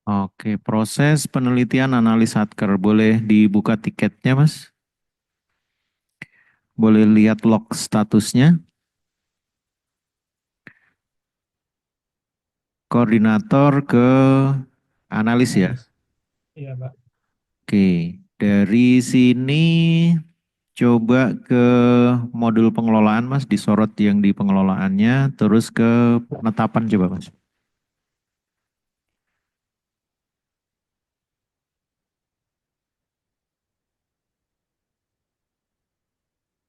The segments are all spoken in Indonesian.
Oke, proses penelitian analis Satker. Boleh dibuka tiketnya, Mas? Boleh lihat log statusnya. Koordinator ke analis ya. Iya, Pak. Oke, dari sini coba ke modul pengelolaan, Mas. Disorot yang di pengelolaannya, terus ke penetapan coba, Mas.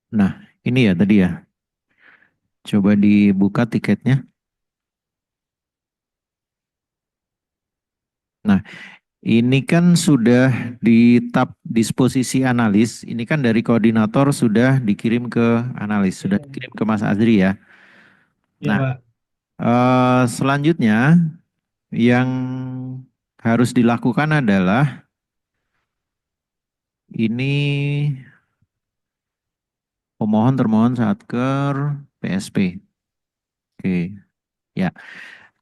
Nah, ini ya tadi ya. Coba dibuka tiketnya. Nah, ini kan sudah di tab disposisi analis. Ini kan dari koordinator sudah dikirim ke analis, sudah Iya, dikirim ke Mas Azri ya. iya, Nah, Pak. selanjutnya yang harus dilakukan adalah ini pemohon termohon satker PSP. Oke, ya.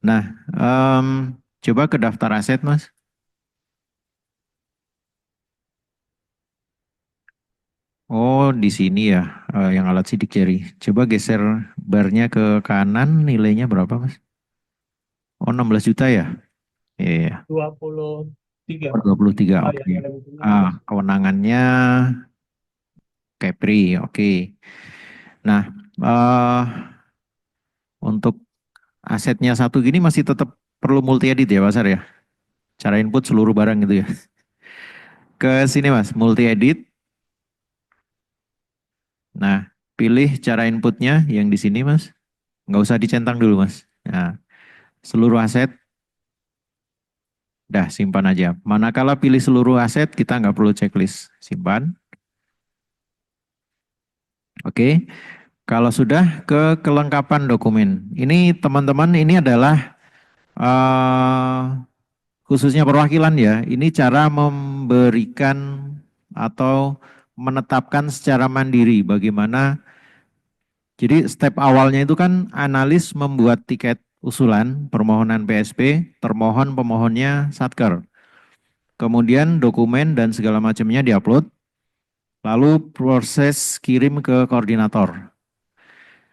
Nah, em, coba ke daftar aset, Mas. Oh, di sini ya, yang alat sidik jari. Coba geser barnya ke kanan, nilainya berapa, Mas? Oh, 16 juta ya? Iya, iya. 23, Oh, Pak. 23, Oh ya, oke. 2019. Kewenangannya Kepri, oke. Nah, eh, untuk asetnya satu gini masih tetap perlu multi edit ya, Pasar ya? Cara input seluruh barang gitu ya. Ke sini, Mas, multi edit. Nah, pilih cara inputnya yang di sini, Mas. Nggak usah dicentang dulu, Mas. Nah, seluruh aset, dah simpan aja. Manakala pilih seluruh aset, kita nggak perlu checklist. Simpan. Oke. Kalau sudah ke kelengkapan dokumen. Ini teman-teman, ini adalah eh, khususnya perwakilan ya. Ini cara memberikan atau menetapkan secara mandiri bagaimana. Jadi step awalnya itu kan analis membuat tiket usulan permohonan PSP, termohon pemohonnya Satker. Kemudian dokumen dan segala macamnya diupload, lalu proses kirim ke koordinator.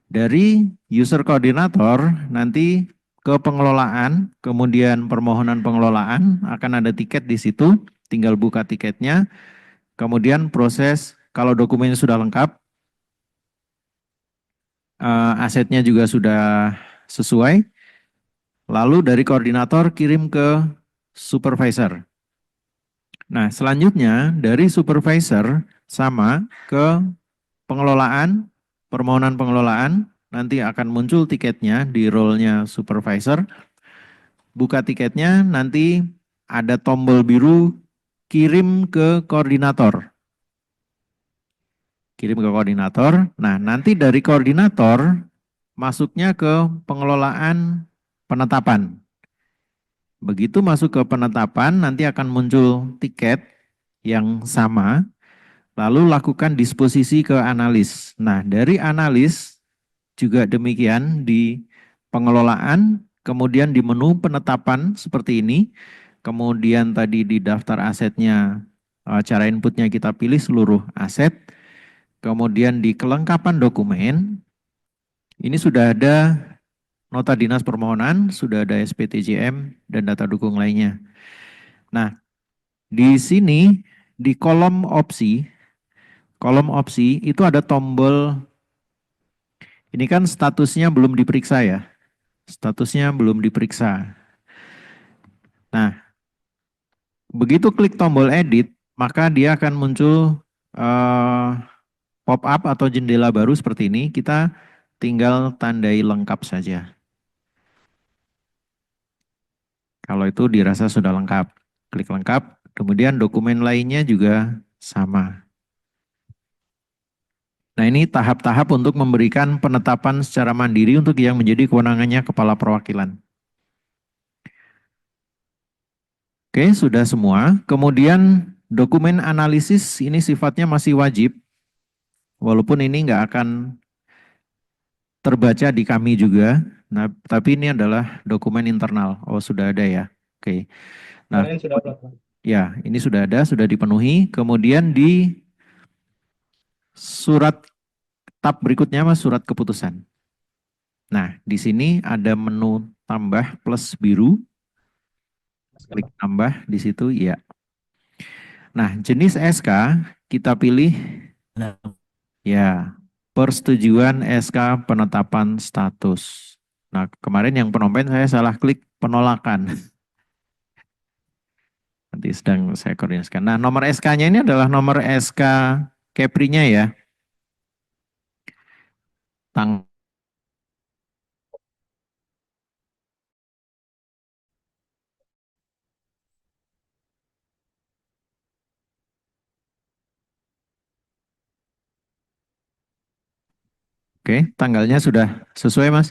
Dari user koordinator nanti ke pengelolaan, kemudian permohonan pengelolaan akan ada tiket di situ, tinggal buka tiketnya, kemudian proses kalau dokumennya sudah lengkap, asetnya juga sudah sesuai, lalu dari koordinator kirim ke supervisor. Nah, selanjutnya dari supervisor sama ke pengelolaan, permohonan pengelolaan, nanti akan muncul tiketnya di role-nya supervisor. Buka tiketnya, nanti ada tombol biru kirim ke koordinator. Kirim ke koordinator. Nah, nanti dari koordinator masuknya ke pengelolaan penetapan. Begitu masuk ke penetapan, nanti akan muncul tiket yang sama, lalu lakukan disposisi ke analis. Nah, dari analis juga demikian di pengelolaan, kemudian di menu penetapan seperti ini, kemudian tadi di daftar asetnya, cara inputnya kita pilih seluruh aset, kemudian di kelengkapan dokumen, ini sudah ada nota dinas permohonan, sudah ada SPTJM, dan data dukung lainnya. Nah, di sini, di kolom opsi itu ada tombol, ini kan statusnya belum diperiksa ya, statusnya belum diperiksa. Nah, begitu klik tombol edit, maka dia akan muncul eh, pop-up atau jendela baru seperti ini. Kita tinggal tandai lengkap saja. Kalau itu dirasa sudah lengkap, klik lengkap. Kemudian dokumen lainnya juga sama. Nah, ini tahap-tahap untuk memberikan penetapan secara mandiri untuk yang menjadi kewenangannya kepala perwakilan. Oke, sudah semua. Kemudian dokumen analisis ini sifatnya masih wajib, walaupun ini nggak akan terbaca di kami juga. Nah, tapi ini adalah dokumen internal. Oh, sudah ada ya. Oke. Nah, kemarin sudah upload, Pak. ya ini sudah ada, sudah dipenuhi. Kemudian di surat tab berikutnya Mas, surat keputusan. Nah, di sini ada menu tambah plus biru, Masukkan, klik Pak. tambah di situ, ya. Nah, jenis SK kita pilih ya persetujuan SK penetapan status. Nah, kemarin yang penompen saya salah klik penolakan. Nanti sedang saya koordinasikan. Nah, nomor SK-nya ini adalah nomor SK Kepri-nya ya. Tang Oke, tanggalnya sudah sesuai, Mas?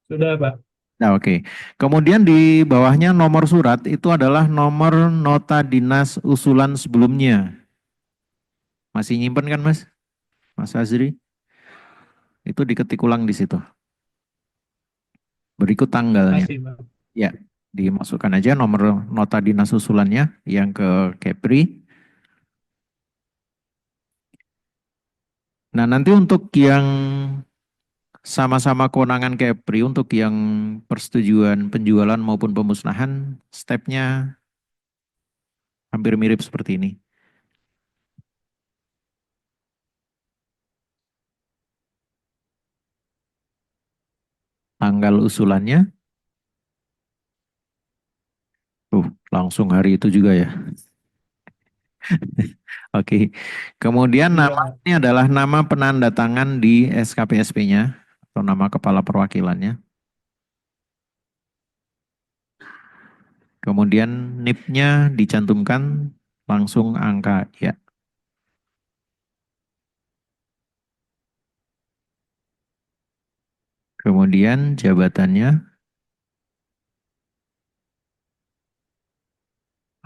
Sudah, Pak. Nah, oke. Kemudian di bawahnya nomor surat itu adalah nomor nota dinas usulan sebelumnya. Masih nyimpen kan, Mas? Mas Azri? Itu diketik ulang di situ. Berikut tanggalnya. Masih, Pak. Ya, dimasukkan aja nomor nota dinas usulannya yang ke Kepri. Nah, nanti untuk yang sama-sama kewenangan Kepri, untuk yang persetujuan penjualan maupun pemusnahan, stepnya hampir mirip seperti ini. Tanggal usulannya, langsung hari itu juga ya. Oke. Kemudian Iya, nama Pak. ini adalah nama penanda tangan di SKPSP-nya atau nama kepala perwakilannya. Kemudian NIP-nya dicantumkan langsung angka ya. Kemudian jabatannya,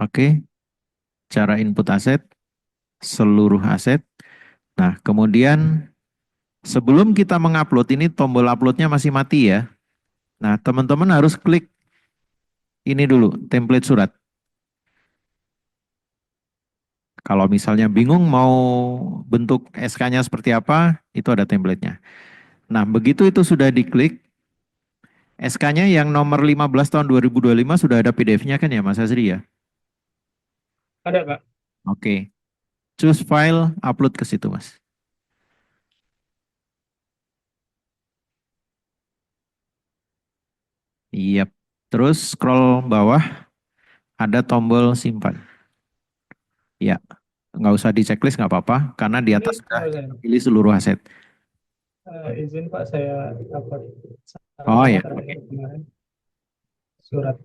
oke. Cara input aset, seluruh aset. Nah, kemudian sebelum kita mengupload ini tombol uploadnya masih mati ya. Nah, teman-teman harus klik ini dulu, template surat. Kalau misalnya bingung mau bentuk SK-nya seperti apa, itu ada template-nya. Nah, begitu itu sudah diklik, SK-nya yang nomor 15 tahun 2025 sudah ada PDF-nya kan ya Mas Azri ya? Ada, Pak. Oke. Choose file, upload ke situ Mas. Iya. Terus scroll bawah, ada tombol simpan. Ya, nggak usah di checklist nggak apa-apa, karena di Ini atas sudah kalau saya, pilih seluruh aset. izin, Pak, saya upload Oh sama ya, terakhir oke. kemarin surat.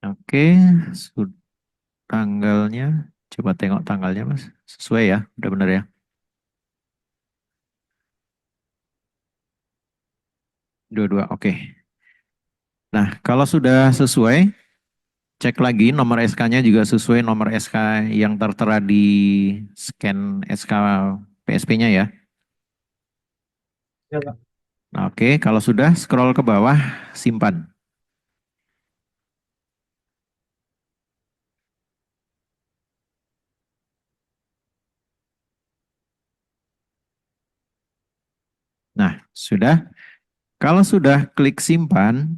Oke, tanggalnya, coba tengok tanggalnya Mas. Sesuai ya, udah benar ya. Dua-dua, oke. Nah, kalau sudah sesuai, cek lagi nomor SK-nya juga sesuai nomor SK yang tertera di scan SK PSP-nya ya. Ya, Pak. Nah, oke, kalau sudah scroll ke bawah, simpan. Nah, sudah. Kalau sudah klik simpan,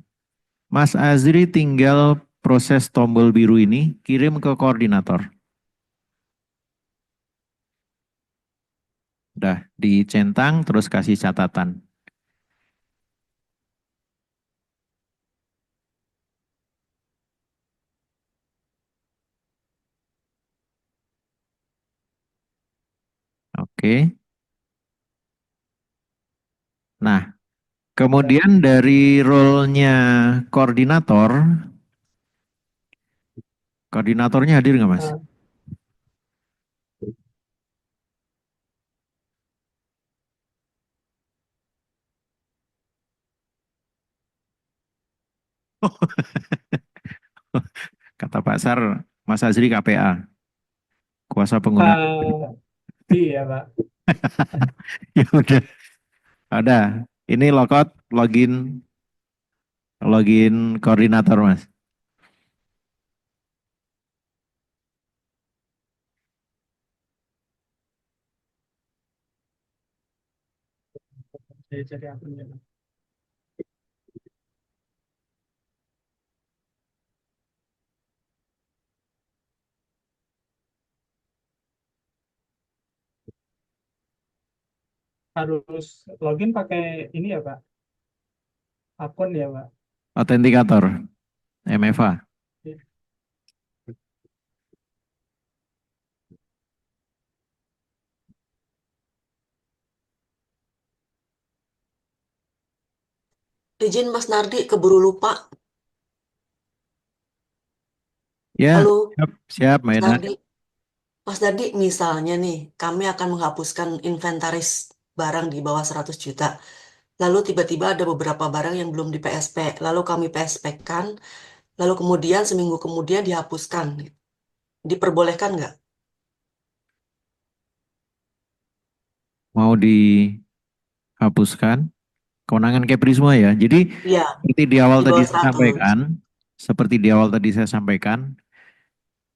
Mas Azri tinggal proses tombol biru ini kirim ke koordinator. Udah dicentang terus kasih catatan. Oke. Nah, Ya. kemudian dari role-nya koordinator, Koordinatornya hadir nggak, Mas? Eh, Kata Pak Sar, Mas Azri KPA, kuasa pengguna. eh, iya, Pak. Ya udah, ada. Ini logout, login, login koordinator, Mas. Saya cari akunnya. Harus login pakai ini ya, Pak. Akun ya, Pak. Autentikator, MFA. Iya. Izin Mas Nardi, keburu lupa. Ya, Halo, siap, siap, Mbak Mas Ena. Nardi. Mas Nardi, misalnya nih, kami akan menghapuskan inventaris barang di bawah 100 juta. Lalu tiba-tiba ada beberapa barang yang belum di PSP. Lalu kami PSP-kan, lalu kemudian seminggu kemudian dihapuskan. Diperbolehkan nggak? Mau dihapuskan, kewenangan Kepri semua ya. Jadi, Iya, seperti di awal di tadi bawah saya 100. sampaikan, seperti di awal tadi saya sampaikan,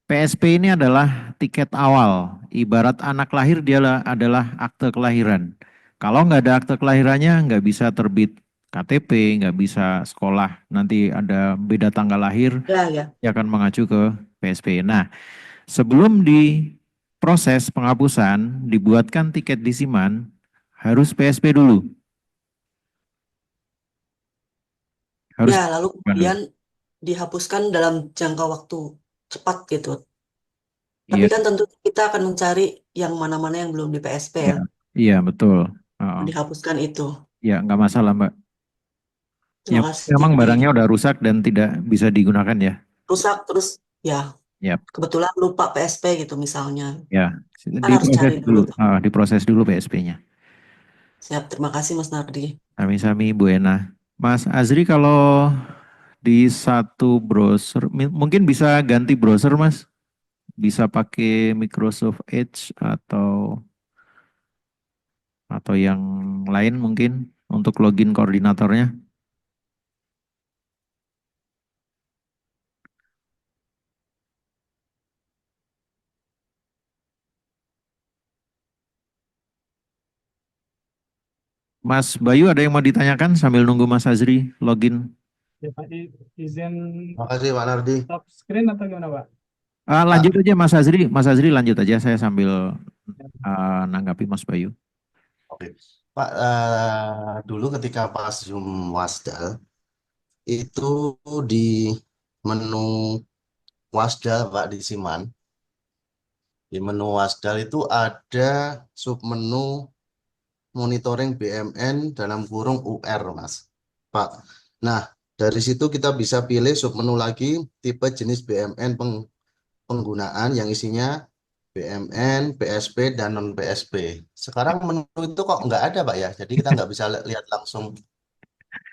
PSP ini adalah tiket awal. Ibarat anak lahir dia adalah akte kelahiran. Kalau nggak ada akte kelahirannya, nggak bisa terbit KTP, nggak bisa sekolah. Nanti ada beda tanggal lahir, Ya, ya. dia akan mengacu ke PSP. Nah, sebelum diproses penghapusan, dibuatkan tiket disiman, harus PSP dulu. Harus Ya, lalu dilakukan dulu. kemudian dihapuskan dalam jangka waktu cepat gitu. Tapi Iya, kan tentu kita akan mencari yang mana-mana yang belum di PSP iya, ya. iya betul. Oh, Dihapuskan itu. ya nggak masalah Mbak. Terima Ya, kasih. memang barangnya udah rusak dan tidak bisa digunakan ya. Rusak terus ya Ya, kebetulan lupa PSP gitu misalnya. ya. Kan harus Diproses cari dulu dulu, tuh. diproses dulu PSP-nya. Siap, terima kasih Mas Nardi. Sami-sami Bu Ena. Mas Azri kalau di satu browser, mungkin bisa ganti browser Mas. Bisa pakai Microsoft Edge atau yang lain mungkin untuk login koordinatornya. Mas Bayu ada yang mau ditanyakan sambil nunggu Mas Azri login? Ya, Pak, izin Makasih Pak Nardi. stop screen atau gimana, Pak? Lanjut Pak, aja Mas Azri, Mas Azri lanjut aja saya sambil Ya. nanggapi Mas Bayu. oke. Pak, dulu ketika pas Zoom Wasdal, itu di menu Wasdal Pak di Siman, di menu Wasdal itu ada submenu monitoring BMN dalam kurung UR Mas. Pak, nah dari situ kita bisa pilih submenu lagi tipe jenis BMN penggunaan yang isinya BMN, PSP, dan non-PSP. Sekarang menu itu kok nggak ada, Pak ya? Jadi kita nggak bisa lihat langsung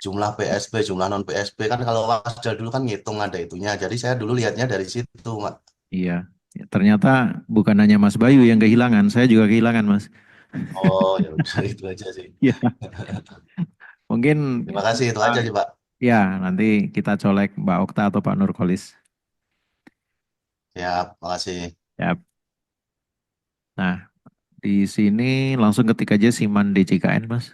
jumlah PSP, jumlah non-PSP. Kan kalau Wasdal dulu kan ngitung ada itunya. Jadi saya dulu lihatnya dari situ, Pak. Iya, ya, ternyata bukan hanya Mas Bayu yang kehilangan, saya juga kehilangan Mas. Oh, ya udah itu aja sih. Iya, mungkin Terima kasih, itu uh, aja sih, Pak. ya nanti kita colek Mbak Okta atau Pak Nurkolis. Ya, makasih. Ya, nah di sini langsung ketik aja Siman DJKN Mas.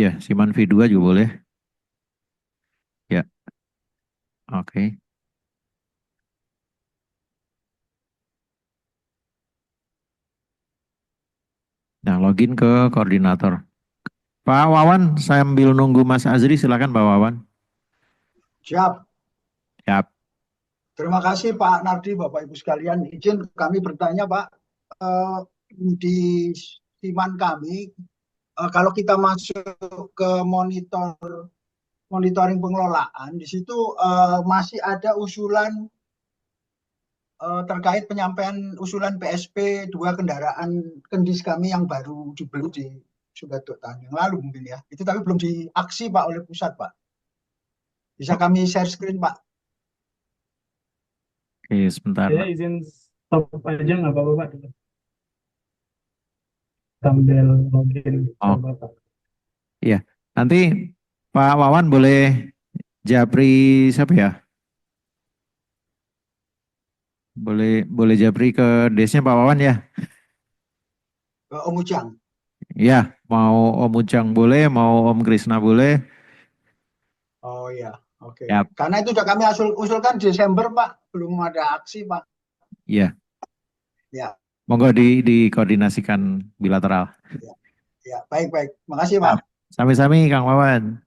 Ya, Siman V2 juga boleh. Ya, oke. Nah, login ke koordinator. Pak Wawan, sambil nunggu Mas Azri, silakan Pak Wawan. Siap. Siap. Terima kasih Pak Nardi, Bapak Ibu sekalian. Izin kami bertanya Pak, eh, di Siman kami, kalau kita masuk ke monitor monitoring pengelolaan, di situ masih ada usulan terkait penyampaian usulan PSP 2 kendaraan kendis kami yang baru dibeli di sudah 2 tahun yang lalu mungkin ya. Itu tapi belum diaksi Pak oleh pusat Pak. Bisa kami share screen Pak? Oke, sebentar. Saya izin stop aja nggak apa-apa Pak? Sambil login Oh. ke Bapak. Iya, nanti Pak Wawan boleh japri siapa ya? Boleh japri ke desnya Pak Wawan ya? Om Ujang. Iya, mau Om Ujang boleh, mau Om Krisna boleh. Oh iya, oke. Ya, Karena itu sudah kami usulkan Desember Pak, belum ada aksi Pak. iya. Ya, Monggo dikoordinasikan bilateral. ya, baik. Makasih Pak. Sami-sami Kang Wawan.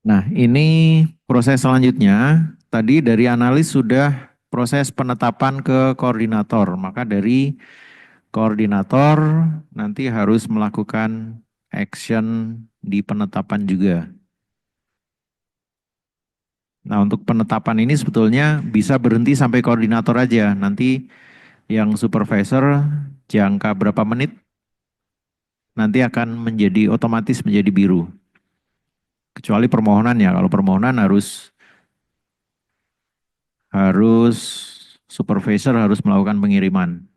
Nah, ini proses selanjutnya. Tadi dari analis sudah proses penetapan ke koordinator. Maka dari koordinator nanti harus melakukan action di penetapan juga. Nah, untuk penetapan ini sebetulnya bisa berhenti sampai koordinator aja. Nanti yang supervisor jangka berapa menit nanti akan menjadi otomatis menjadi biru. Kecuali permohonan ya. Kalau permohonan harus supervisor harus melakukan pengiriman.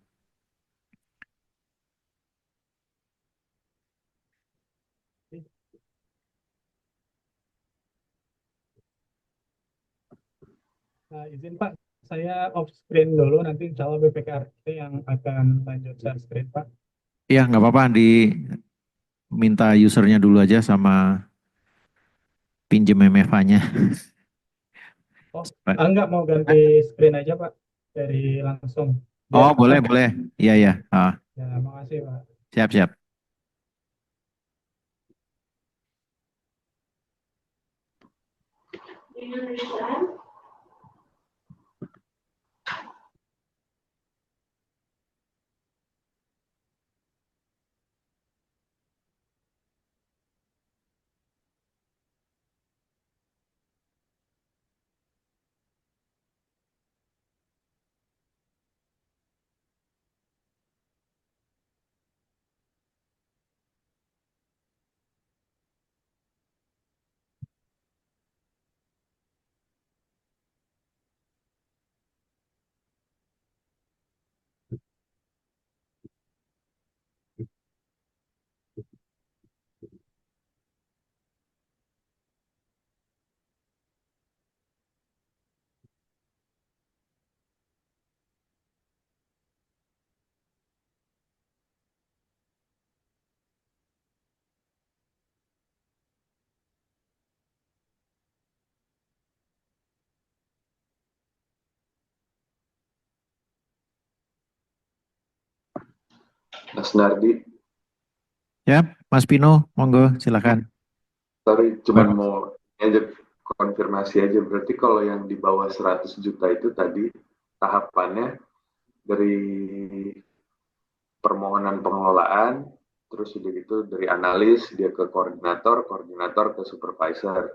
Nah, izin Pak, saya off screen dulu, nanti insya Allah BPKRT yang akan lanjut share screen Pak. Iya, nggak apa-apa, diminta usernya dulu aja sama pinjem MFA-nya. Oh, enggak mau ganti screen aja Pak, dari langsung. Oh, Biar boleh. Iya. Ah, Ya, makasih Pak. siap. Mas Nardi, Siap, Mas Pino, monggo silakan. sorry, cuman mau aja konfirmasi aja. Berarti kalau yang di bawah 100 juta itu tadi tahapannya dari permohonan pengelolaan, terus udah gitu dari analis, dia ke koordinator ke supervisor.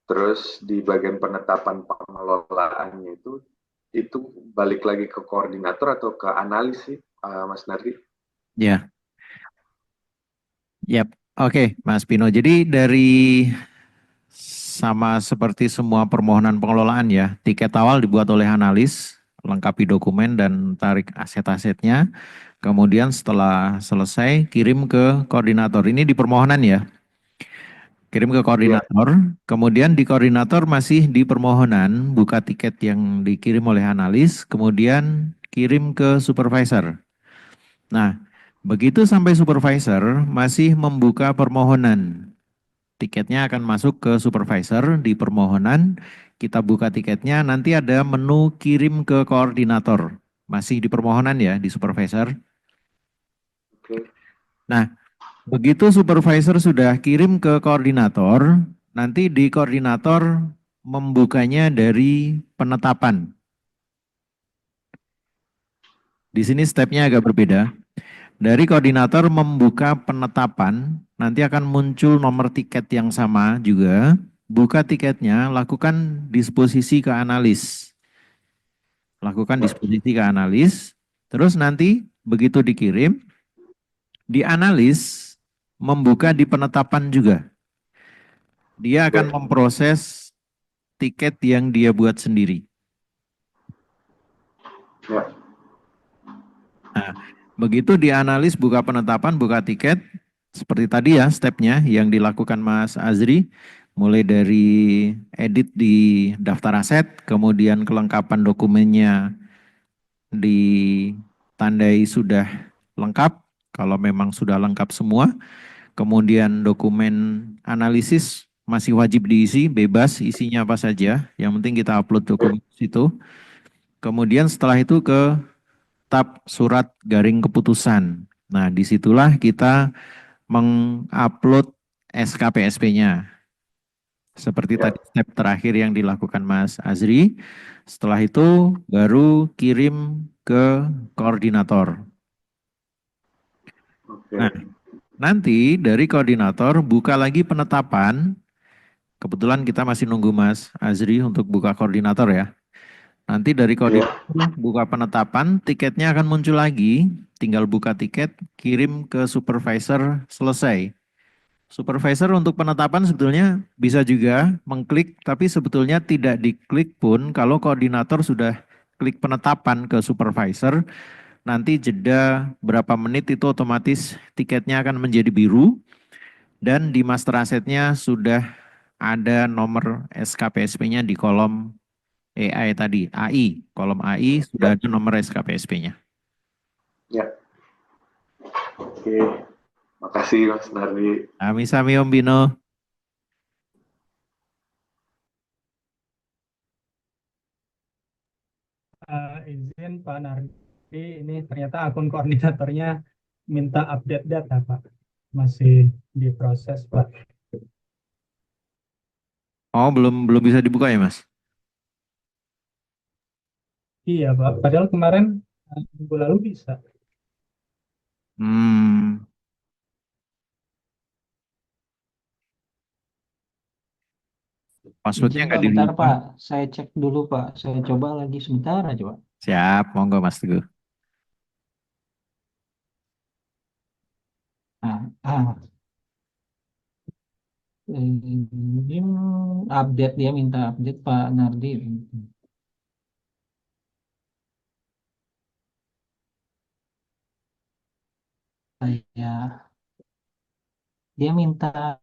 Terus di bagian penetapan pengelolaannya itu balik lagi ke koordinator atau ke analis sih, Mas Nardi? Ya. Yap, oke, Mas Pino. Jadi dari sama seperti semua permohonan pengelolaan ya, tiket awal dibuat oleh analis, lengkapi dokumen dan tarik aset-asetnya. Kemudian setelah selesai kirim ke koordinator. Ini di permohonan ya. Kirim ke koordinator, kemudian di koordinator masih di permohonan, buka tiket yang dikirim oleh analis, kemudian kirim ke supervisor. Nah, begitu sampai supervisor masih membuka permohonan. Tiketnya akan masuk ke supervisor di permohonan, kita buka tiketnya, nanti ada menu kirim ke koordinator. Masih di permohonan ya, di supervisor. Oke. Nah, begitu supervisor sudah kirim ke koordinator, nanti di koordinator membukanya dari penetapan. Di sini stepnya agak berbeda. Dari koordinator membuka penetapan, nanti akan muncul nomor tiket yang sama juga. Buka tiketnya, lakukan disposisi ke analis. Lakukan disposisi ke analis, terus nanti begitu dikirim, di analis membuka di penetapan juga. Dia akan memproses tiket yang dia buat sendiri. Ya. Nah, begitu dianalis buka penetapan, buka tiket, seperti tadi ya stepnya yang dilakukan Mas Azri, mulai dari edit di daftar aset, kemudian kelengkapan dokumennya ditandai sudah lengkap, kalau memang sudah lengkap semua, kemudian dokumen analisis masih wajib diisi, bebas isinya apa saja, yang penting kita upload dokumen situ. Kemudian setelah itu ke tab surat garing keputusan. Nah, disitulah kita mengupload SKPSP-nya. Seperti Ya. tadi step terakhir yang dilakukan Mas Azri. Setelah itu baru kirim ke koordinator. Oke. Nah, nanti dari koordinator buka lagi penetapan. Kebetulan kita masih nunggu Mas Azri untuk buka koordinator ya. Nanti dari Iya. koordinator buka penetapan, tiketnya akan muncul lagi. Tinggal buka tiket, kirim ke supervisor, selesai. Supervisor untuk penetapan sebetulnya bisa juga mengklik, tapi sebetulnya tidak diklik pun kalau koordinator sudah klik penetapan ke supervisor, nanti jeda berapa menit itu otomatis tiketnya akan menjadi biru, dan di master asetnya sudah ada nomor SKPSP-nya di kolom AI tadi, AI, kolom AI sudah ada nomor SKPSP-nya. Ya. Oke. Makasih Mas Nardi. Sami-sami Om Bino. Izin Pak Nardi, ini ternyata akun koordinatornya minta update data Pak. Masih diproses Pak. Oh, belum bisa dibuka ya, Mas? Iya Pak, padahal kemarin minggu lalu bisa. Hmm, passwordnya Izin Pak, nggak bentar dirubah. Pak. Saya cek dulu Pak. Saya coba lagi sebentar aja Pak. Siap, monggo Mas Teguh. Ah. Ini update, dia minta update Pak Nardi. Dia minta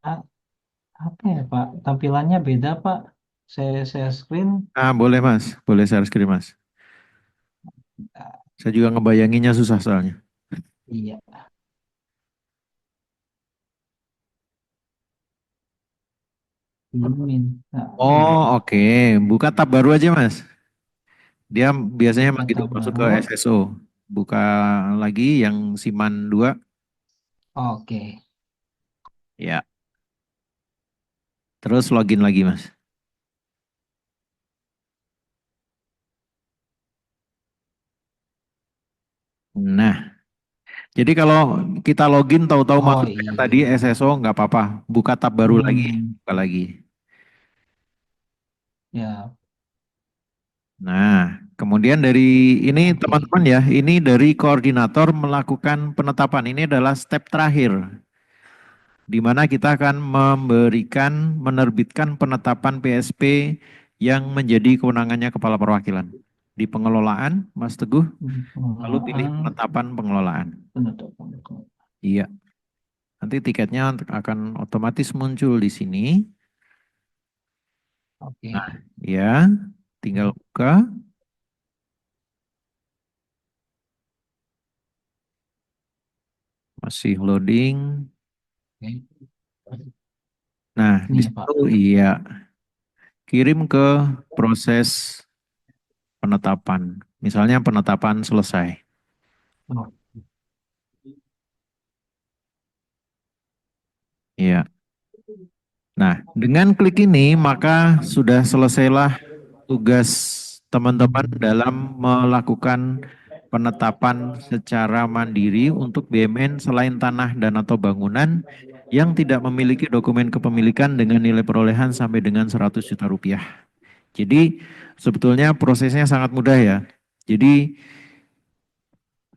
apa ya Pak? Tampilannya beda Pak. Saya screen. Boleh Mas, boleh share screen Mas. Saya juga ngebayanginnya susah soalnya. Iya. Dia minta. Oh, oke. Buka tab baru aja Mas. Dia biasanya Buka begitu tab masuk ke baru. SSO. Buka lagi yang Siman 2. Oke. Ya. Terus login lagi Mas. Nah, jadi kalau kita login tahu-tahu Oh masuk kayak tadi iya. SSO nggak apa-apa. Buka tab baru lagi. Buka lagi. Ya. Nah, kemudian dari ini Oke. teman-teman ya, ini dari koordinator melakukan penetapan. Ini adalah step terakhir, di mana kita akan menerbitkan penetapan PSP yang menjadi kewenangannya Kepala Perwakilan. Di pengelolaan, Mas Teguh, lalu pilih penetapan pengelolaan. Penetapan. Iya, nanti tiketnya akan otomatis muncul di sini. Oke. Nah, ya, tinggal buka. Masih loading. Nah, di Ini Pak. situ iya, kirim ke proses penetapan. Misalnya penetapan selesai. Oh. Iya. Nah, dengan klik ini maka sudah selesailah tugas teman-teman dalam melakukan penetapan secara mandiri untuk BUMN selain tanah dan atau bangunan yang tidak memiliki dokumen kepemilikan dengan nilai perolehan sampai dengan 100 juta rupiah. Jadi sebetulnya prosesnya sangat mudah ya. Jadi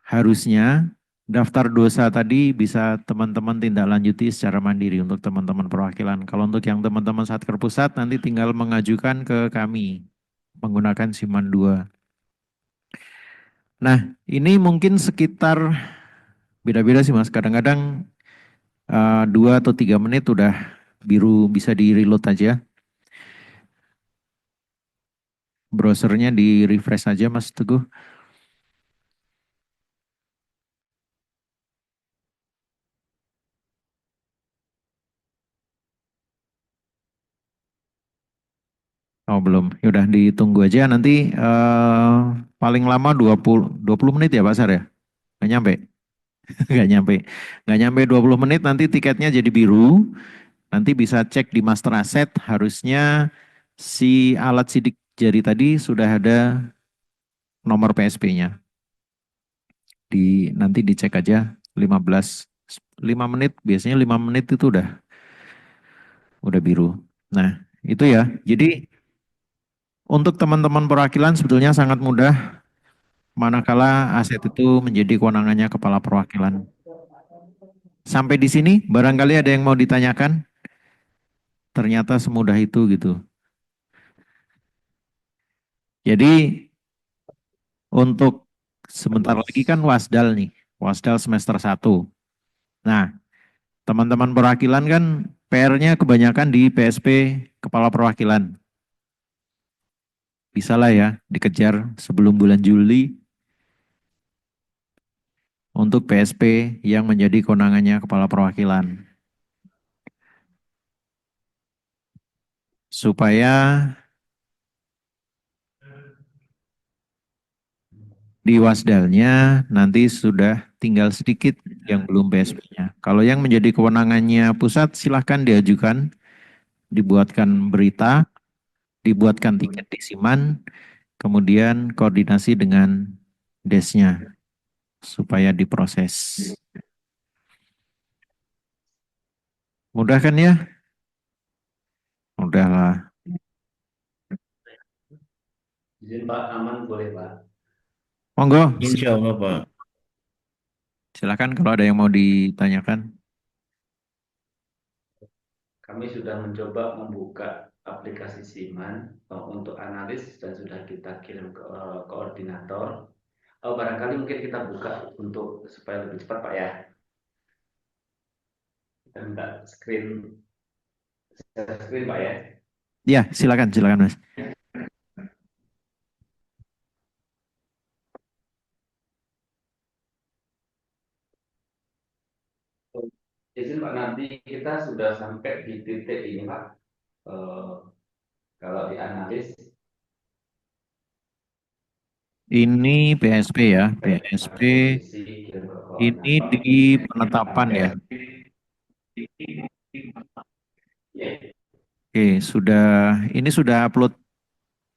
harusnya daftar dosa tadi bisa teman-teman tindak lanjuti secara mandiri untuk teman-teman perwakilan. Kalau untuk yang teman-teman Satker Pusat nanti tinggal mengajukan ke kami menggunakan Siman 2. Nah, ini mungkin sekitar beda-beda sih Mas. Kadang-kadang 2 atau 3 menit udah biru, bisa di reload aja. Browsernya di refresh aja Mas Teguh. Oh belum, yaudah ditunggu aja nanti paling lama 20 menit ya Pak Sar ya? Nggak nyampe? Nggak nyampe. Nggak nyampe 20 menit nanti tiketnya jadi biru. Nanti bisa cek di master asset, harusnya si alat sidik jari tadi sudah ada nomor PSP-nya. Nanti dicek aja 5 menit, biasanya 5 menit itu udah biru. Nah, itu ya. Jadi untuk teman-teman perwakilan sebetulnya sangat mudah manakala aset itu menjadi kewenangannya kepala perwakilan. Sampai di sini barangkali ada yang mau ditanyakan? Ternyata semudah itu gitu. Jadi untuk sebentar lagi kan Wasdal nih, Wasdal semester 1. Nah, teman-teman perwakilan kan PR-nya kebanyakan di PSP kepala perwakilan. Bisa lah ya dikejar sebelum bulan Juli untuk PSP yang menjadi kewenangannya kepala perwakilan. Supaya di Wasdalnya nanti sudah tinggal sedikit yang belum PSP-nya. Kalau yang menjadi kewenangannya pusat silahkan diajukan, dibuatkan berita, dibuatkan tiket di Siman, kemudian koordinasi dengan desnya supaya diproses. Mudah kan ya? Udahlah. Izin Pak, aman boleh Pak? Monggo, Insya Allah Pak. silakan kalau ada yang mau ditanyakan. Kami sudah mencoba membuka aplikasi Siman untuk analis dan sudah kita kirim ke koordinator. Barangkali mungkin kita buka untuk supaya lebih cepat Pak ya. Kita minta share screen Pak ya. Ya, silakan Mas. Izin Pak, nanti kita sudah sampai di titik ini Pak. Kalau di analis Ini PSP ya, PSP ini di penetapan ya. Oke, ini sudah upload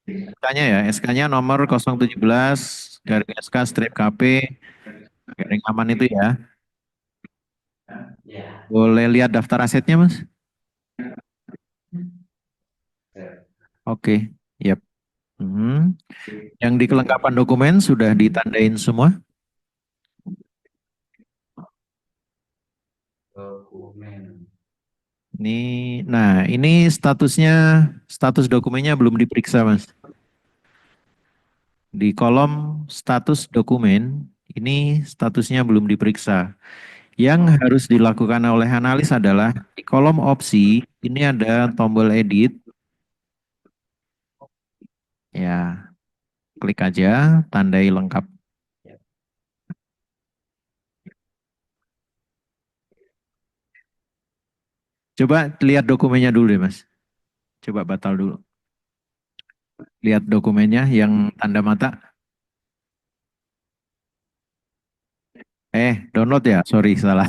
SK-nya ya. SK-nya nomor 017 garing SK strip KP garing aman itu ya. ya. Boleh lihat daftar asetnya, Mas? Oke, yap. Yang di kelengkapan dokumen sudah ditandain semua? Dokumen. Ini status dokumennya belum diperiksa, Mas. Di kolom status dokumen, ini statusnya belum diperiksa. Yang harus dilakukan oleh analis adalah di kolom opsi, ini ada tombol edit. Ya, klik aja, tandai lengkap. Coba lihat dokumennya dulu deh, Mas. Coba batal dulu. Lihat dokumennya yang tanda mata. Download ya? Sorry, salah.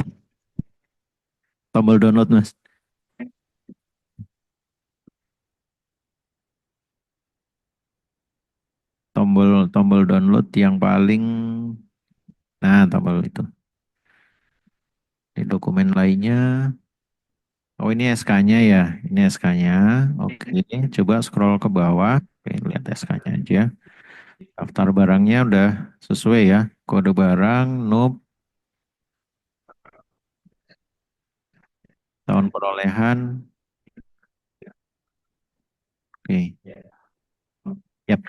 Tombol download, Mas. tombol download yang paling, nah tombol itu. Di dokumen lainnya, oh ini SK-nya ya, ini SK-nya. Oke, coba scroll ke bawah, oke, lihat SK-nya aja. Daftar barangnya udah sesuai ya, kode barang, NUP, tahun perolehan, oke, yap.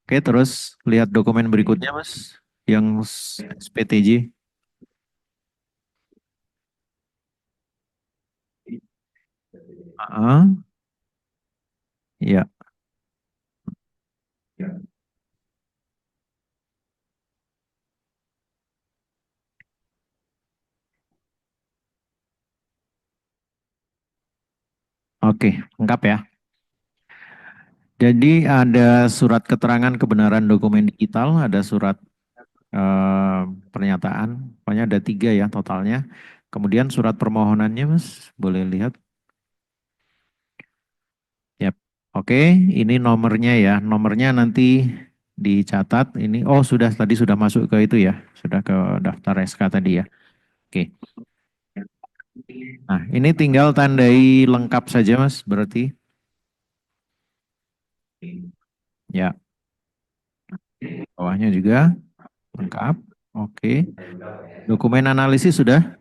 Oke, terus lihat dokumen berikutnya Mas, yang SPTJ. Ah, ya. Oke, lengkap ya. Jadi ada surat keterangan kebenaran dokumen digital, ada surat pernyataan, pokoknya ada 3 ya totalnya. Kemudian surat permohonannya Mas, boleh lihat. Yap. Oke, ini nomornya ya. Nomornya nanti dicatat. Ini, oh sudah tadi sudah masuk ke itu ya, sudah ke daftar SK tadi ya. Oke. Nah, ini tinggal tandai lengkap saja Mas, berarti. Ya, bawahnya juga lengkap. Oke. Dokumen analisis sudah.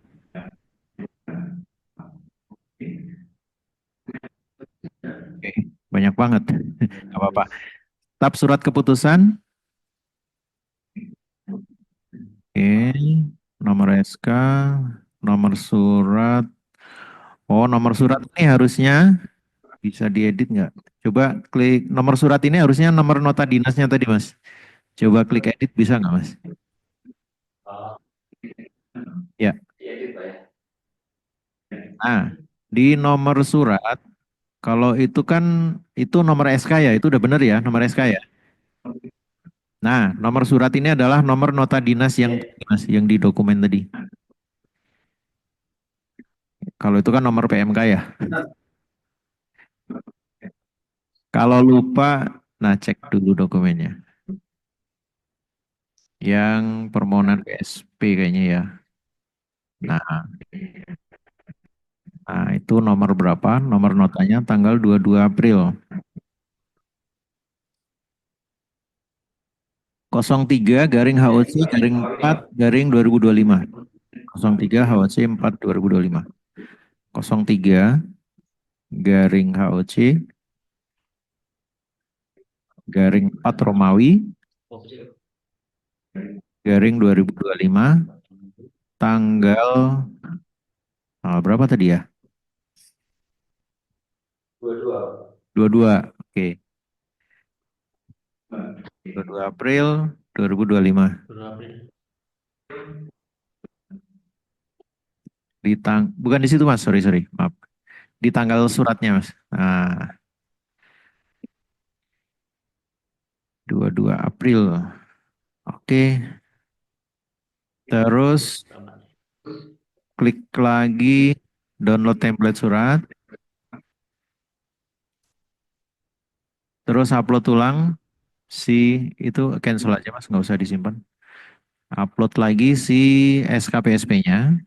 Oke, banyak banget. Gak apa-apa. Tab surat keputusan. Oke, nomor SK, nomor surat. Oh, nomor surat ini harusnya bisa diedit nggak? Coba klik nomor surat ini harusnya nomor nota dinasnya tadi, Mas. Coba klik edit bisa nggak, Mas? Oh, Ya. diedit Pak ya. Nah, di nomor surat, kalau itu kan itu nomor SK ya, itu udah bener ya, nomor SK ya. Nah, nomor surat ini adalah nomor nota dinas yang tadi, Mas, yang di dokumen tadi. Kalau itu kan nomor PMK ya. Kalau lupa, nah cek dulu dokumennya. Yang permohonan PSP kayaknya ya. Nah, itu nomor berapa? Nomor notanya tanggal 22 April. 03 garing HOC garing 4 garing 2025. 03 HOC 4 2025. 03 garing HOC garing 4 Romawi garing 2025 tanggal berapa tadi ya? 22. 22. Oke. 22 April 2025. Bukan di situ Mas, sorry, maaf. Di tanggal suratnya Mas. Nah, 22 April. Oke. Terus klik lagi download template surat. Terus upload ulang si itu cancel aja Mas, nggak usah disimpan. Upload lagi si SKPSP-nya.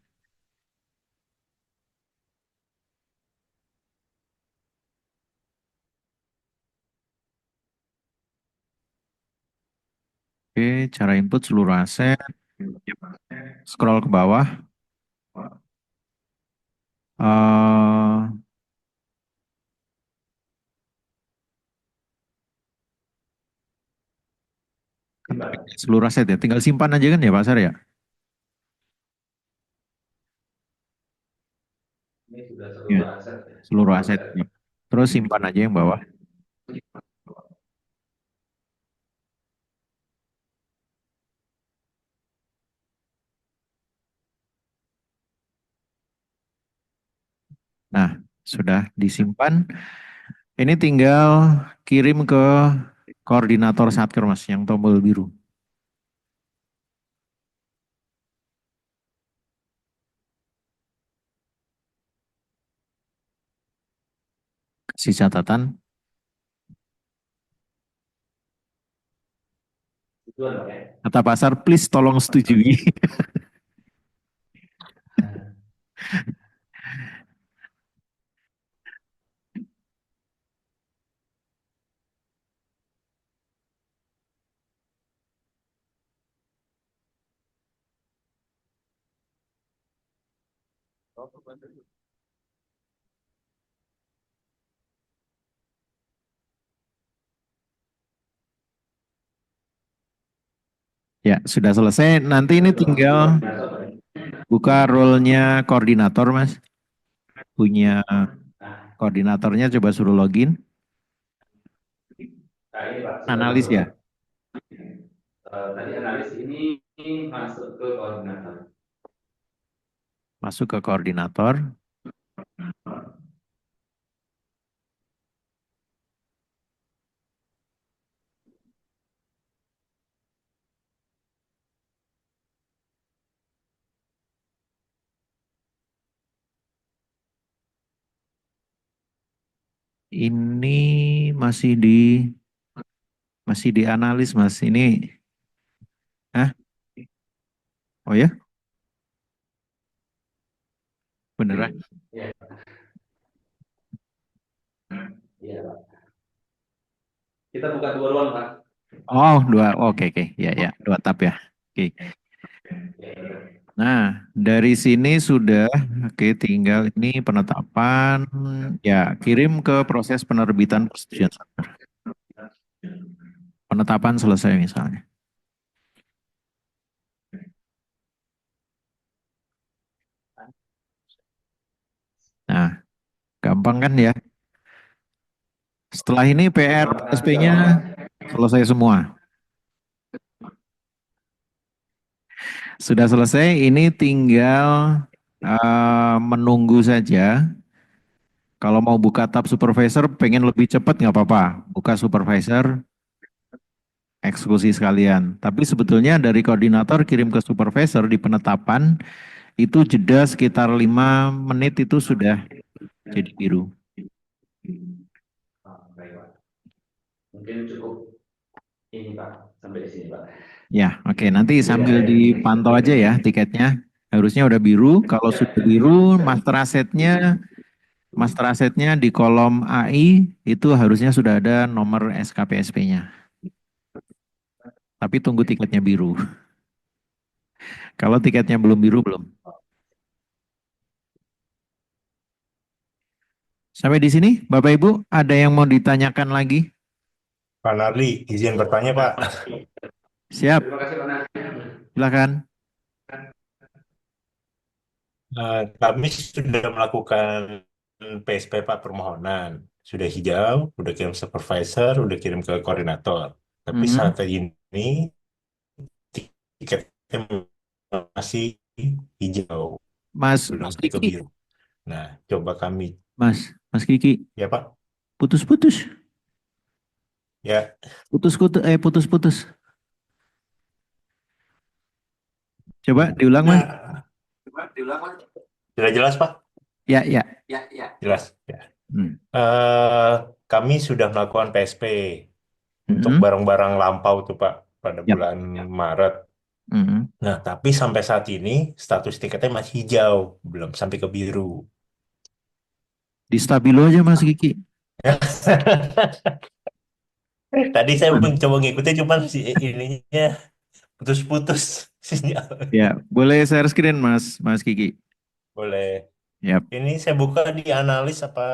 Oke, cara input seluruh aset. Scroll ke bawah. Eh, seluruh aset ya, tinggal simpan aja kan ya Pak Sar ya. Ini sudah Ya, seluruh aset ya. seluruh aset. Ya. Terus simpan aja yang bawah. Nah, sudah disimpan. Ini tinggal kirim ke koordinator Satker Mas yang tombol biru. Kasih catatan. Duluan, Pak, ya. Kata pasar, please tolong setujui. Ya, sudah selesai. Nanti ini tinggal buka role-nya koordinator, Mas. Punya koordinatornya, coba suruh login. Nah, ini Pak, sudah Analis masuk. ya? Tadi analis ini masuk ke koordinator. Masuk ke koordinator. Ini masih di analis, Mas. Ini, hah? Oh ya? Beneran? Iya, iya, Pak. Kita buka dua ruang, Pak. Oh, dua. Oke, oke. Ya, ya. Dua tab ya. Oke. Nah, dari sini sudah, oke, tinggal ini penetapan, ya, kirim ke proses penerbitan persetujuan server. Penetapan selesai misalnya. Nah, gampang kan ya? Setelah ini PR SP-nya selesai semua. Sudah selesai, ini tinggal menunggu saja. Kalau mau buka tab supervisor, pengen lebih cepat nggak apa-apa. Buka supervisor, eksekusi sekalian. Tapi sebetulnya dari koordinator kirim ke supervisor di penetapan, itu jeda sekitar 5 menit itu sudah jadi biru. Baik, Pak. Mungkin cukup ini, Pak, sampai di sini, Pak. Ya, oke. Nanti sambil dipantau aja ya tiketnya. Harusnya udah biru. Kalau sudah biru, master asetnya di kolom AI itu harusnya sudah ada nomor SKPSP-nya. Tapi tunggu tiketnya biru. Kalau tiketnya belum biru, belum. Sampai di sini, Bapak Ibu, ada yang mau ditanyakan lagi? Pak Narli, izin bertanya Pak. Siap, Terima kasih, Pak Nardi. silakan. Kami sudah melakukan PSP Pak permohonan. Sudah hijau, udah kirim supervisor, udah kirim ke koordinator. Tapi saat ini tiketnya masih hijau, Mas belum sampai ke Kiki, biru. Nah, coba kami, Mas Kiki, ya Pak, putus-putus, ya. putus-putus. Coba diulang, Mas. Nah, sudah jelas Pak? Ya, ya. Jelas. Ya. Hmm. Kami sudah melakukan PSP untuk barang-barang lampau tuh Pak pada Yap. bulan Maret. Nah, tapi sampai saat ini status tiketnya masih hijau, belum sampai ke biru. Di stabilo aja, Mas Kiki. Tadi saya mencoba ngikutin, cuman si ininya putus-putus sinyal. Ya, boleh share screen, Mas Kiki. Boleh. Yap. Ini saya buka di analis apa?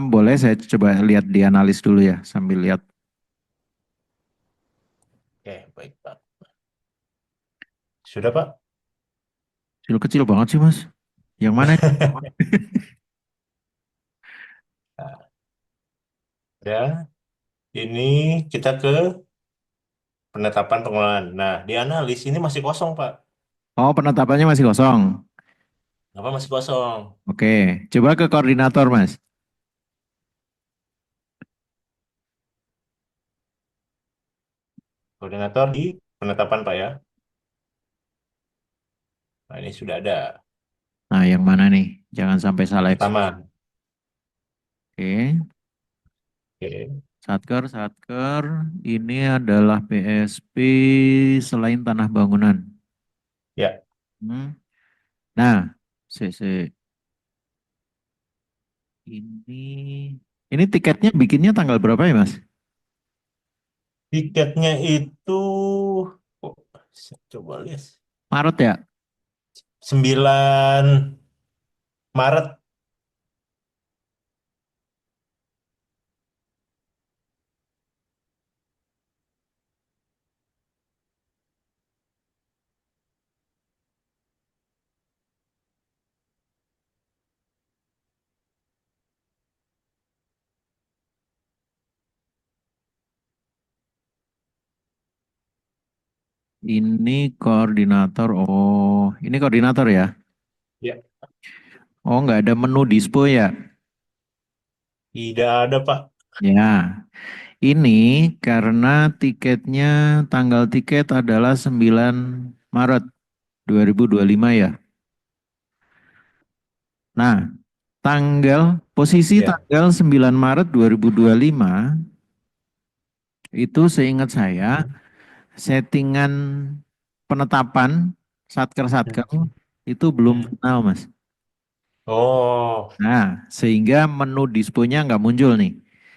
Boleh saya coba lihat di analis dulu ya, sambil lihat. Oke, baik Pak. Sudah Pak? Kecil banget sih, Mas. Yang mana? Ya, ini kita ke penetapan pengelolaan. Nah, di analis ini masih kosong Pak. Oh, penetapannya masih kosong. Apa masih kosong? Oke, coba ke koordinator, Mas. Koordinator di penetapan Pak ya. Nah, ini sudah ada. Nah, yang mana nih? Jangan sampai salah. Pertama. Oke. Oke. Satker, ini adalah PSP selain tanah bangunan. Ya, Hmm. Nah, CC ini tiketnya bikinnya tanggal berapa ya, Mas? tiketnya itu, oh, coba lihat, Maret ya? 9 Maret. Ini koordinator. Oh, ini koordinator ya? Ya, Oh, nggak ada menu dispo ya? tidak ada, Pak. Ya, ini karena tiketnya tanggal tiket adalah 9 Maret 2025 ya. Nah, posisi Ya. tanggal 9 Maret 2025 itu seingat saya Hmm. settingan penetapan satker-satker itu belum Hmm. final, Mas. Oh, Nah, sehingga menu disponya nggak muncul nih.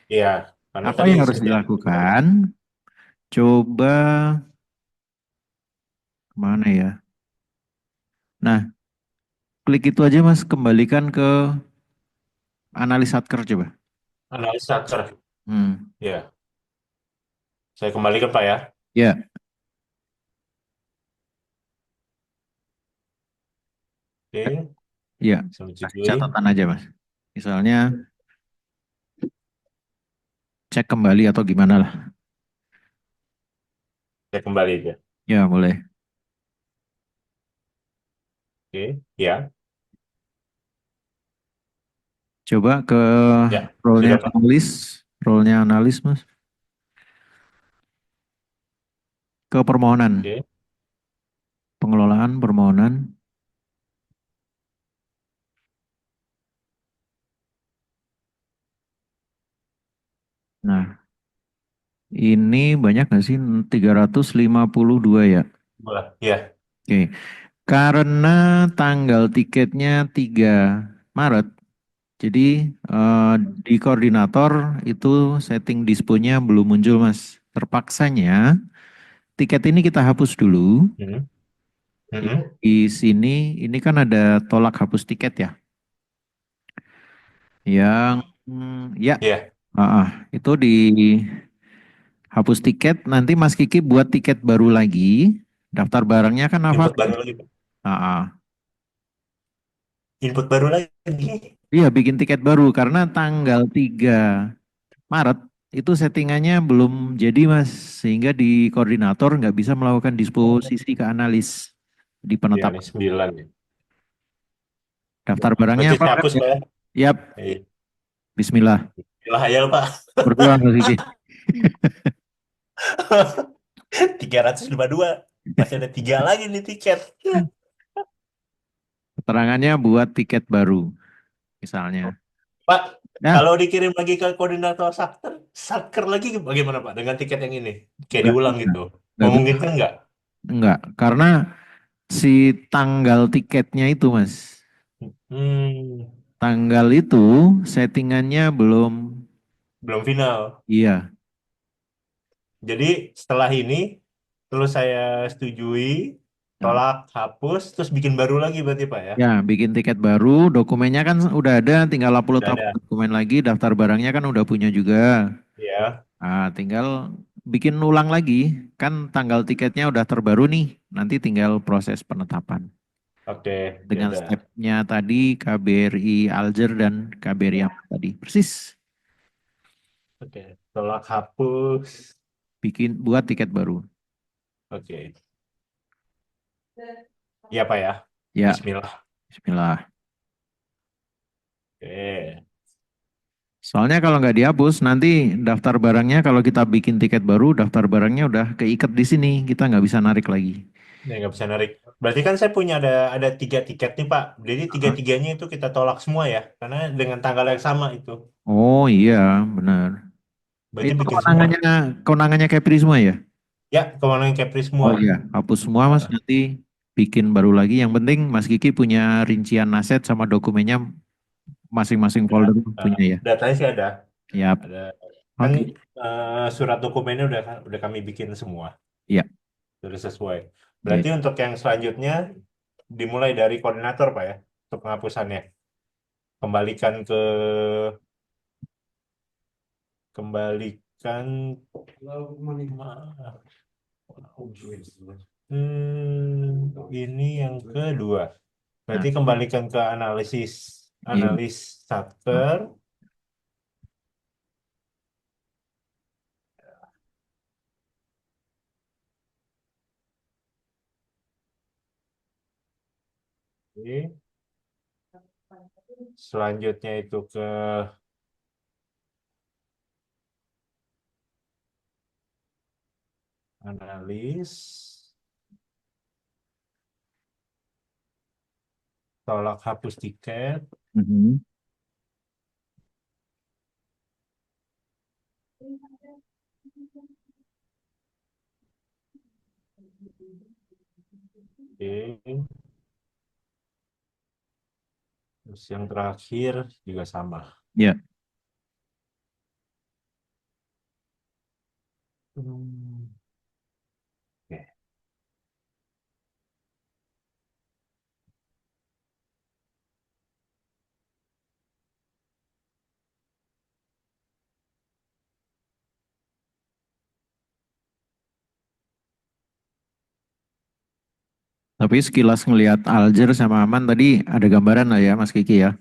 iya. Karena Apa tadi yang harus saya dilakukan? Coba kemana ya? Nah, klik itu aja Mas, kembalikan ke analis satker coba. analis satker. Hmm. Ya, saya kembalikan, Pak ya. Ya, Oke, ya. saya Kasih menyetujui. catatan aja Mas. Misalnya cek kembali atau gimana lah. Saya kembali aja. Ya, boleh. Oke, ya, Coba ke ya, role-nya sudah, Pak. analis, role-nya analis Mas. Ke permohonan, Oke, pengelolaan permohonan. Nah, ini banyak nggak sih? 352 ya. boleh. Ya, Oke. Karena tanggal tiketnya 3 Maret, jadi di koordinator itu setting disponya belum muncul Mas. Terpaksanya tiket ini kita hapus dulu. hmm. Jadi, Hmm. di sini ini kan ada tolak hapus tiket ya. Yang ya, Ya, itu di hapus tiket. Nanti Mas Kiki buat tiket baru lagi. Daftar barangnya kan hafal. input baru lagi, Pak. Input baru lagi. Iya, bikin tiket baru karena tanggal 3 Maret itu settingannya belum jadi Mas, sehingga di koordinator nggak bisa melakukan disposisi ke analis di Ya, ini penetapan. 9 ya. Daftar barangnya Berarti apa? saya hapus, Pak ya. Yap, Iya. Bismillah. Lah ya, Pak. Berdoa Mas Kiki. 352. Masih ada 3 lagi nih tiket. Keterangannya buat tiket baru, misalnya. Pak, Nah, kalau dikirim lagi ke koordinator satker, satker lagi bagaimana, Pak, dengan tiket yang ini? Kayak nggak diulang bisa, gitu. nggak bisa, Memungkinkan nggak? nggak, karena si tanggal tiketnya itu Mas, Hmm, tanggal itu settingannya belum, belum final. iya, Jadi setelah ini, terus saya setujui, ya. tolak, hapus, terus bikin baru lagi berarti, Pak ya? Ya, bikin tiket baru, dokumennya kan udah ada, tinggal upload Udah ada. dokumen lagi, daftar barangnya kan udah punya juga. Ya, Tinggal bikin ulang lagi, kan tanggal tiketnya udah terbaru nih, nanti tinggal proses penetapan. oke. Ya Dengan udah. stepnya tadi, KBRI Alger dan KBRI yang tadi. Persis, Oke, tolak, hapus. buat tiket baru. Oke. Iya, Pak ya. Ya, Bismillah. bismillah. Oke. Soalnya kalau nggak dihapus, nanti daftar barangnya kalau kita bikin tiket baru, daftar barangnya udah keikat di sini, kita nggak bisa narik lagi. Ya, nggak bisa narik. Berarti kan saya punya ada 3 tiket nih, Pak. Jadi tiga-tiganya itu kita tolak semua ya, karena dengan tanggal yang sama itu. Oh iya, benar. Berarti Itu bikin semua. kewenangannya Kepri semua ya? Ya, kewenangan Kepri Oh semua. iya, hapus semua Mas, nanti bikin baru lagi. Yang penting Mas Kiki punya rincian aset sama dokumennya masing-masing folder punya ya. Datanya sih ada. Siap. Ada kan Oke. surat dokumennya udah kami bikin semua. Iya. Sudah sesuai. Berarti untuk yang selanjutnya dimulai dari koordinator Pak ya untuk penghapusannya. Kembalikan ini yang kedua. Berarti kembalikan ke Iya. analis satker. Oke. Selanjutnya itu ke analis, tolak hapus tiket, Mhm. oke. Terus yang terakhir juga sama. Ya. Oke. Tapi sekilas ngelihat Alger sama Aman tadi ada gambaran lah ya Mas Kiki ya.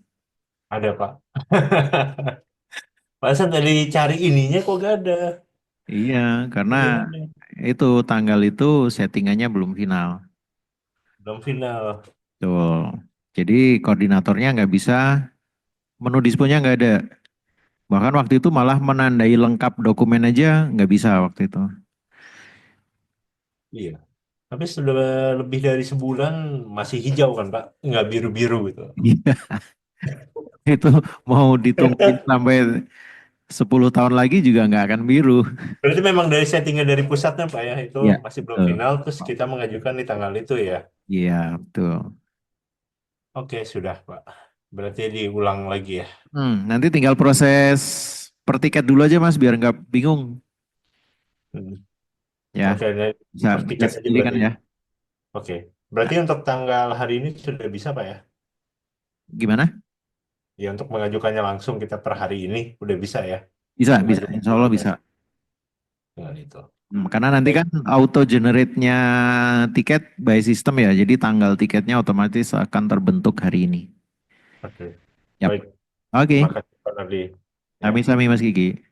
Ada Pak. Masa tadi cari ininya kok gak ada? Iya, karena Iya, ada. itu tanggal itu settingannya belum final. Belum final. Tuh. Jadi koordinatornya nggak bisa, menu disponya nggak ada. Bahkan waktu itu malah menandai lengkap dokumen aja nggak bisa waktu itu. Iya. Tapi sudah lebih dari sebulan masih hijau kan Pak? Nggak biru-biru gitu. Iya, itu mau ditungguin sampai 10 tahun lagi juga nggak akan biru. Berarti memang dari settingan dari pusatnya Pak ya, itu Iya, masih belum betul. final, terus kita mengajukan di tanggal itu ya. Iya, betul. Oke, sudah Pak. Berarti diulang lagi ya. Nanti tinggal proses per tiket dulu aja Mas, biar nggak bingung. Hmm. Ya, Oke, bisa per bisa tiket aja sendiri kan berarti. ya. Oke, berarti untuk tanggal hari ini sudah bisa Pak ya? Gimana? Ya untuk mengajukannya langsung kita per hari ini udah bisa ya Bisa, bisa. mengajukan Insya Allah bisa. dengan itu. Karena nanti Baik, kan auto generate-nya tiket by system ya, jadi tanggal tiketnya otomatis akan terbentuk hari ini. oke. Yap. Baik, Oke, terima kasih Pak Nardi. Ya. sami-sami Mas Gigi.